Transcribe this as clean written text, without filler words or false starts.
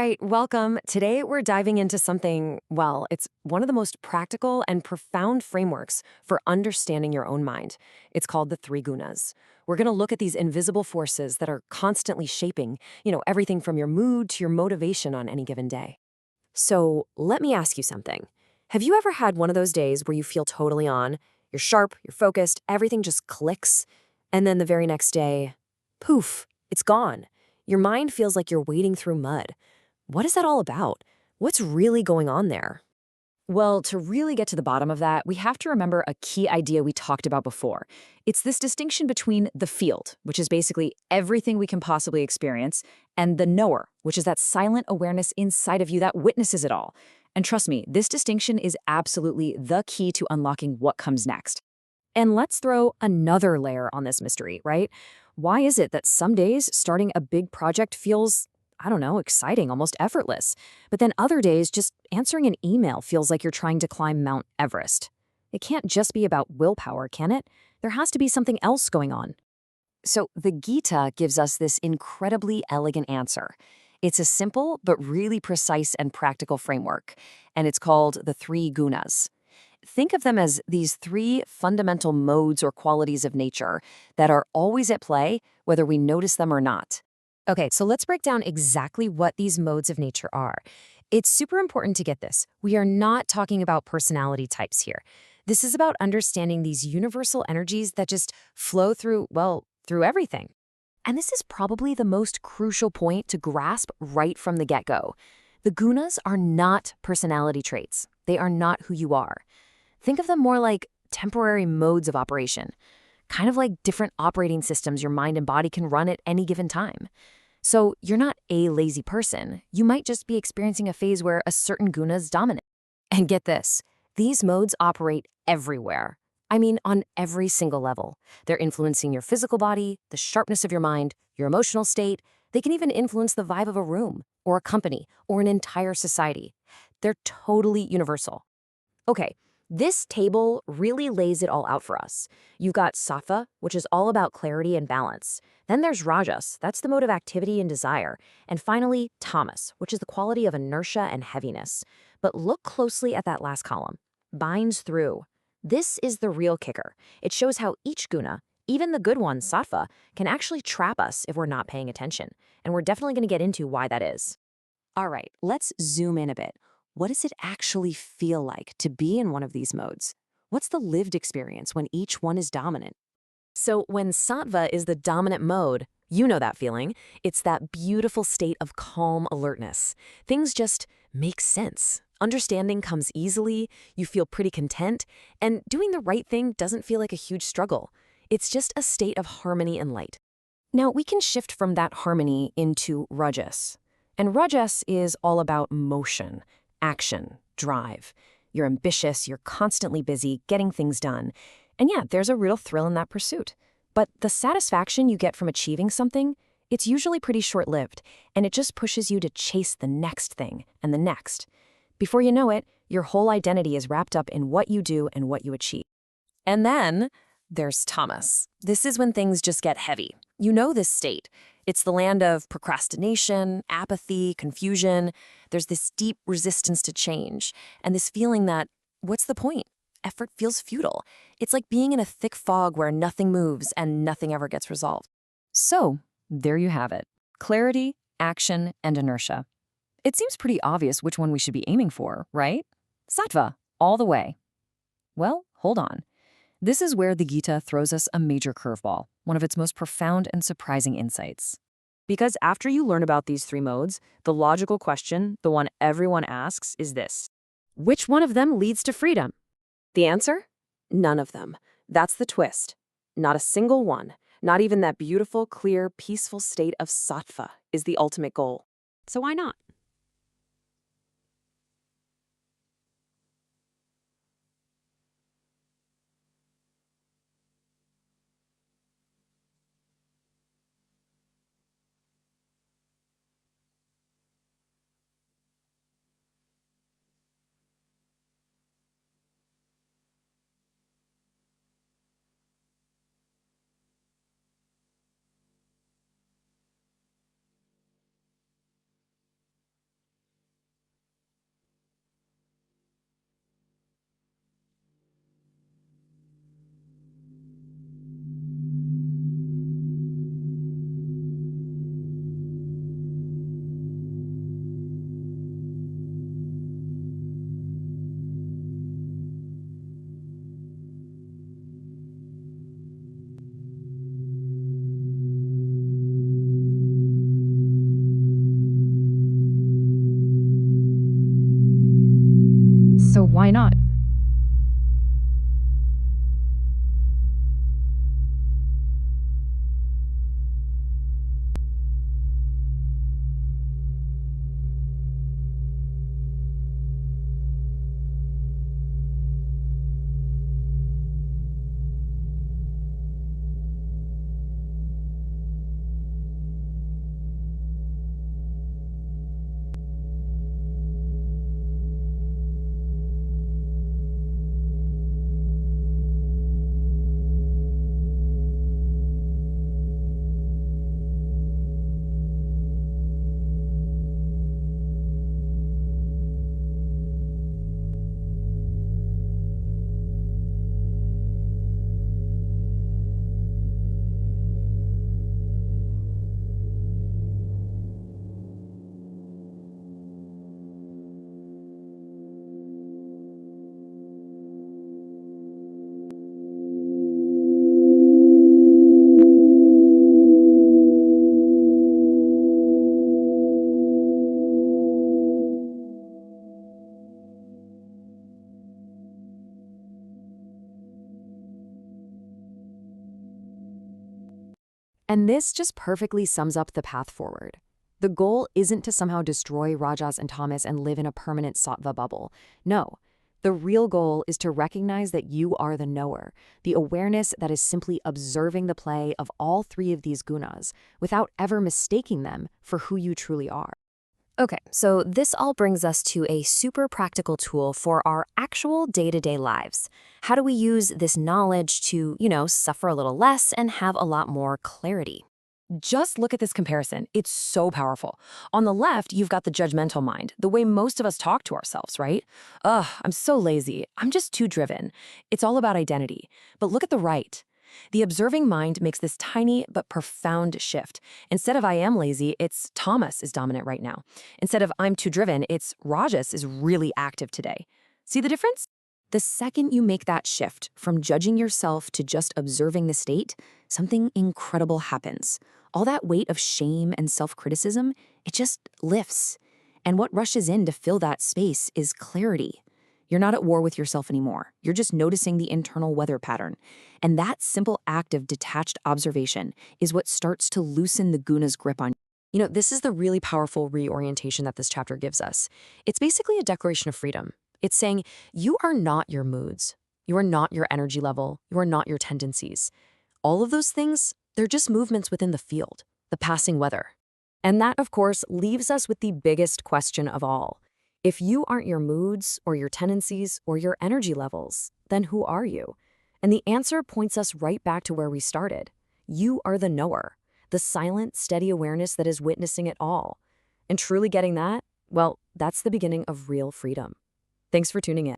right, welcome. Today we're diving into something, well, it's one of the most practical and profound frameworks for understanding your own mind. It's called the Three Gunas. We're going to look at these invisible forces that are constantly shaping, everything from your mood to your motivation on any given day. So let me ask you something. Have you ever had one of those days where you feel totally on? You're sharp, you're focused, everything just clicks, and then the very next day, poof, it's gone. Your mind feels like you're wading through mud. What is that all about? What's really going on there? Well, to really get to the bottom of that, we have to remember a key idea we talked about before. It's this distinction between the field, which is basically everything we can possibly experience, and the knower, which is that silent awareness inside of you that witnesses it all. And trust me, this distinction is absolutely the key to unlocking what comes next. And let's throw another layer on this mystery, right? Why is it that some days starting a big project feels, I don't know, exciting, almost effortless, but then other days just answering an email feels like you're trying to climb Mount Everest? It can't just be about willpower, can it? There has to be something else going on. So the Gita gives us this incredibly elegant answer. It's a simple but really precise and practical framework, and it's called the Three Gunas. Think of them as these three fundamental modes or qualities of nature that are always at play, whether we notice them or not. Okay, so let's break down exactly what these modes of nature are. It's super important to get this. We are not talking about personality types here. This is about understanding these universal energies that just flow through, well, through everything. And this is probably the most crucial point to grasp right from the get-go. The gunas are not personality traits. They are not who you are. Think of them more like temporary modes of operation, kind of like different operating systems your mind and body can run at any given time. So you're not a lazy person. You might just be experiencing a phase where a certain guna is dominant. And get this, these modes operate everywhere. I mean, on every single level. They're influencing your physical body, the sharpness of your mind, your emotional state. They can even influence the vibe of a room, or a company, or an entire society. They're totally universal. Okay, this table really lays it all out for us. You've got Sattva, which is all about clarity and balance. Then there's Rajas, that's the mode of activity and desire. And finally, Tamas, which is the quality of inertia and heaviness. But look closely at that last column. Binds through. This is the real kicker. It shows how each guna, even the good one, Sattva, can actually trap us if we're not paying attention. And we're definitely going to get into why that is. All right, let's zoom in a bit. What does it actually feel like to be in one of these modes? What's the lived experience when each one is dominant? So when Sattva is the dominant mode, you know that feeling. It's that beautiful state of calm alertness. Things just make sense. Understanding comes easily, you feel pretty content, and doing the right thing doesn't feel like a huge struggle. It's just a state of harmony and light. Now we can shift from that harmony into Rajas. And Rajas is all about motion, action, drive. You're ambitious, you're constantly busy, getting things done. And yeah, there's a real thrill in that pursuit. But the satisfaction you get from achieving something, it's usually pretty short-lived, and it just pushes you to chase the next thing and the next. Before you know it, your whole identity is wrapped up in what you do and what you achieve. And then there's Tamas. This is when things just get heavy. You know this state. It's the land of procrastination, apathy, confusion. There's this deep resistance to change, and this feeling that, what's the point? Effort feels futile. It's like being in a thick fog where nothing moves and nothing ever gets resolved. So, there you have it. Clarity, action, and inertia. It seems pretty obvious which one we should be aiming for, right? Sattva, all the way. Well, hold on. This is where the Gita throws us a major curveball, one of its most profound and surprising insights. Because after you learn about these three modes, the logical question, the one everyone asks, is this: which one of them leads to freedom? The answer? None of them. That's the twist. Not a single one, not even that beautiful, clear, peaceful state of sattva is the ultimate goal. So why not? Why not? And this just perfectly sums up the path forward. The goal isn't to somehow destroy Rajas and Tamas and live in a permanent Sattva bubble. No, the real goal is to recognize that you are the knower, the awareness that is simply observing the play of all three of these gunas without ever mistaking them for who you truly are. Okay, so this all brings us to a super practical tool for our actual day-to-day lives. How do we use this knowledge to, suffer a little less and have a lot more clarity? Just look at this comparison. It's so powerful. On the left, you've got the judgmental mind, the way most of us talk to ourselves, right? Ugh, I'm so lazy. I'm just too driven. It's all about identity. But look at the right. The observing mind makes this tiny but profound shift. Instead of I am lazy, it's Thomas is dominant right now. Instead of I'm too driven, it's Rajas is really active today. See the difference? The second you make that shift from judging yourself to just observing the state, something incredible happens. All that weight of shame and self-criticism, it just lifts. And what rushes in to fill that space is clarity. You're not at war with yourself anymore. You're just noticing the internal weather pattern. And that simple act of detached observation is what starts to loosen the guna's grip on you. This is the really powerful reorientation that this chapter gives us. It's basically a declaration of freedom. It's saying you are not your moods. You are not your energy level. You are not your tendencies. All of those things, they're just movements within the field, the passing weather. And that, of course, leaves us with the biggest question of all. If you aren't your moods or your tendencies or your energy levels, then who are you? And the answer points us right back to where we started. You are the knower, the silent, steady awareness that is witnessing it all. And truly getting that, well, that's the beginning of real freedom. Thanks for tuning in.